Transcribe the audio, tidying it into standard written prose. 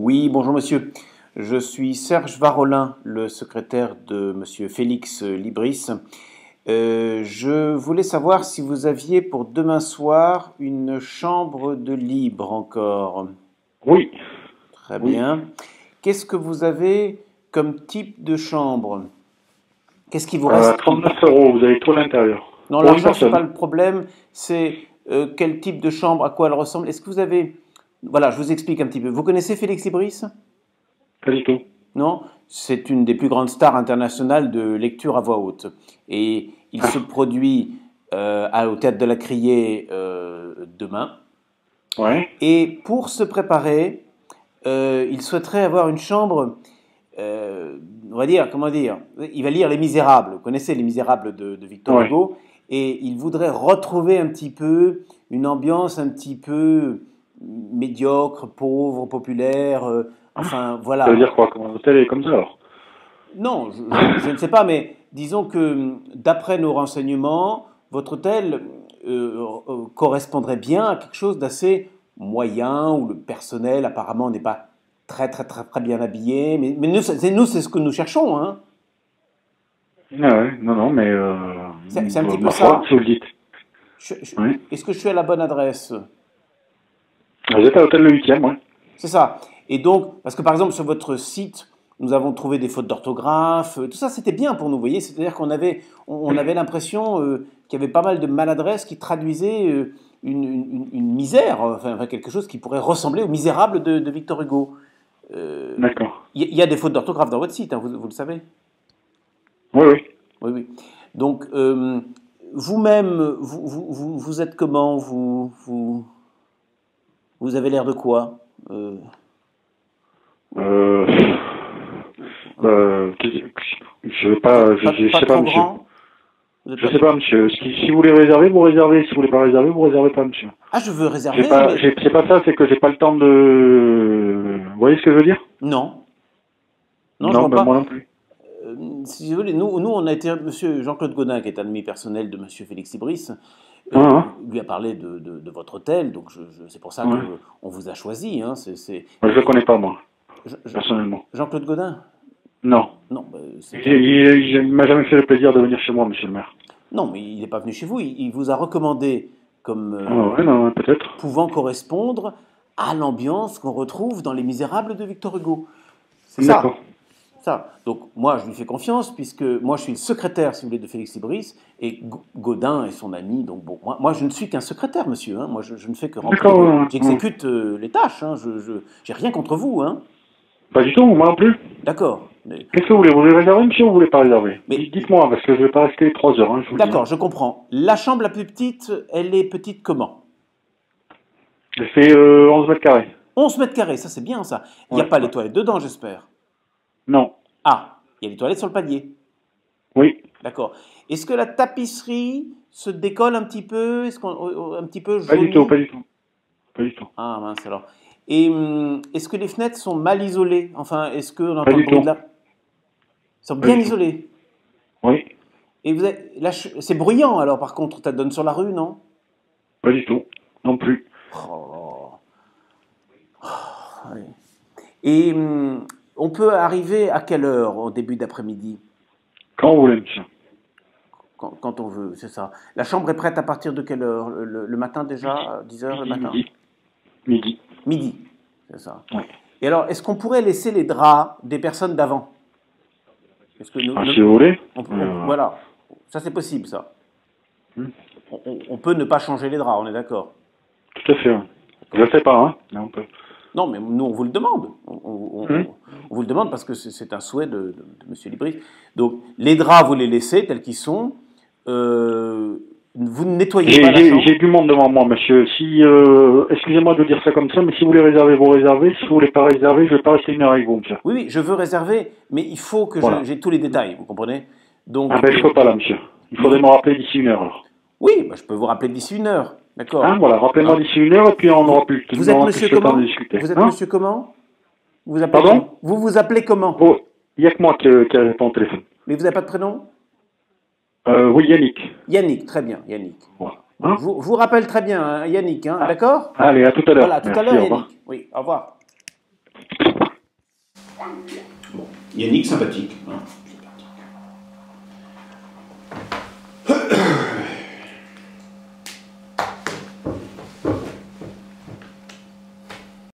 Oui, bonjour monsieur. Je suis Serge Varolin, le secrétaire de monsieur Félix Libris. Je voulais savoir si vous aviez pour demain soir une chambre de libre encore. Oui, Très oui. bien. Qu'est-ce que vous avez comme type de chambre? Qu'est-ce qui vous reste? 39 euros, vous avez tout à l'intérieur. Non, Pour une l'argent, c'est pas personne. le problème. C'est quel type de chambre, à quoi elle ressemble. Est-ce que vous avez... Voilà, je vous explique un petit peu. Vous connaissez Félix Libris? Pas du tout. Non, c'est une des plus grandes stars internationales de lecture à voix haute. Et il se Ah, produit au Théâtre de la Criée demain. ouais. Et pour se préparer, il souhaiterait avoir une chambre, on va dire, comment dire, il va lire Les Misérables. Vous connaissez Les Misérables de Victor Ouais. Hugo. Et il voudrait retrouver un petit peu une ambiance un petit peu médiocre, pauvre, populaire. Enfin, Ça veut voilà. dire quoi? Comment l'hôtel est comme ça alors? Non, je ne sais pas, mais disons que d'après nos renseignements, votre hôtel correspondrait bien à quelque chose d'assez moyen, où le personnel apparemment n'est pas très bien habillé. Mais nous, c'est ce que nous cherchons. Hein. Ah ouais, non, non, mais C'est un petit peu ma foi, ça. si vous le dites. Oui. Est-ce que je suis à la bonne adresse? Vous êtes à l'hôtel le 8e, ouais. C'est ça. Et donc, parce que par exemple, sur votre site, nous avons trouvé des fautes d'orthographe. Tout ça, c'était bien pour nous, vous voyez. C'est-à-dire on avait l'impression qu'il y avait pas mal de maladresses qui traduisaient une misère, enfin quelque chose qui pourrait ressembler au Misérable de Victor Hugo. D'accord. Il y a des fautes d'orthographe dans votre site, hein, vous le savez. Oui, oui. Oui, oui. Donc, vous-même, vous êtes comment vous avez l'air de quoi Euh, je vais pas, je pas sais pas, trop monsieur. grand? Vous êtes Je pas sais pas, monsieur. Si vous voulez réserver, vous réservez. Si vous voulez pas réserver, vous réservez pas, monsieur. Ah, je veux réserver, mais... C'est pas ça, c'est que j'ai pas le temps de. Vous voyez ce que je veux dire? Non, non, je Non, vois ben moi pas. non plus. Si vous voulez, nous, on a été... Monsieur Jean-Claude Godin, qui est un ami personnel de monsieur Félix Ibris, Hein, lui a parlé de votre hôtel, donc c'est pour ça hein, ouais. qu'on vous a choisi. Hein, Je le connais pas, moi, Je- personnellement. Jean-Claude Godin? Non. Non, c'est un... Il m'a jamais fait le plaisir de venir chez moi, monsieur le maire. Non, mais il n'est pas venu chez vous, il vous a recommandé comme Ah ouais, non, peut-être. pouvant correspondre à l'ambiance qu'on retrouve dans Les Misérables de Victor Hugo. C'est ça. D'accord. Ça. Donc moi, je lui fais confiance puisque moi, je suis le secrétaire, si vous voulez, de Félix Ibris et Gaudin est son ami. Donc bon, moi je ne suis qu'un secrétaire, monsieur. Hein. Moi, je ne fais que remplir. D'accord, ouais. J'exécute les tâches. Hein. J'ai rien contre vous. Hein. Pas du tout, moi non plus. D'accord. Mais, Qu'est-ce que vous voulez? Vous voulez réserver, monsieur, ou vous voulez pas réserver? mais Dites-moi, parce que je vais pas rester 3 heures, hein, je vous le dis. d'accord, je comprends. La chambre la plus petite, elle est petite comment? Elle fait 11 mètres carrés. 11 mètres carrés, ça c'est bien ça. Il n'y a Ouais, pas les ouais. toilettes dedans, j'espère. Non. Ah, il y a les toilettes sur le palier. Oui. D'accord. Est-ce que la tapisserie se décolle un petit peu? Est-ce qu'on un petit peu Pas du tout, jauni? pas du tout. Pas du tout. Ah mince alors. Et est-ce que les fenêtres sont mal isolées? Enfin, est-ce qu'on Pas entend le du bruit tout. de la... Ils sont Pas bien du tout. isolées. Oui. Et vous avez... là, c'est bruyant alors par contre, ça donne sur la rue, non? Pas du tout. Non plus. Oh. Ouais. Et on peut arriver à quelle heure au début d'après-midi? Quand vous voulez, monsieur. Quand on veut, c'est ça. La chambre est prête à partir de quelle heure? Le matin déjà, à 10 heures le Midi, matin? midi. Midi. Midi, c'est ça. Oui. Et alors, est-ce qu'on pourrait laisser les draps des personnes d'avant? Est-ce que Ah, si vous voulez. voilà, ça c'est possible, ça. Hmm. On peut ne pas changer les draps, on est d'accord. Tout à fait. Ouais. Je ne sais pas, hein. Mais on peut. Non, mais nous, on vous le demande. Hmm. On vous le demande parce que c'est un souhait de M. Libris. Donc, les draps, vous les laissez tels qu'ils sont. Vous ne nettoyez pas la chambre. J'ai du monde devant moi, monsieur. Si, excusez-moi de dire ça comme ça, mais si vous voulez réserver, vous réservez. Si vous voulez pas réserver, je vais pas rester 1 heure avec vous, monsieur. Oui, oui, je veux réserver, mais il faut que Voilà. j'ai tous les détails, vous comprenez? Donc, Ah ben, je peux pas là, monsieur. Il faudrait me rappeler d'ici 1 heure, alors. oui, bah, je peux vous rappeler d'ici 1 heure, d'accord. Hein, voilà, rappelez-moi Hein? d'ici 1 heure et puis on aura plus, Vous on êtes aura monsieur plus le temps comment? de discuter. Vous êtes Hein? monsieur comment? Vous appelez Pardon? comment? Vous vous appelez comment? Oh, il n'y a que moi qui réponds au téléphone. Mais vous n'avez pas de prénom? Oui, Yannick. Yannick, très bien, Yannick. Voilà. Bon, Hein? je vous rappelle très bien, hein, Yannick, hein, d'accord? Allez, à tout à l'heure. Voilà, tout à Merci, l'heure, au revoir. Yannick. Oui, au revoir. Bon. Yannick, sympathique. Hein.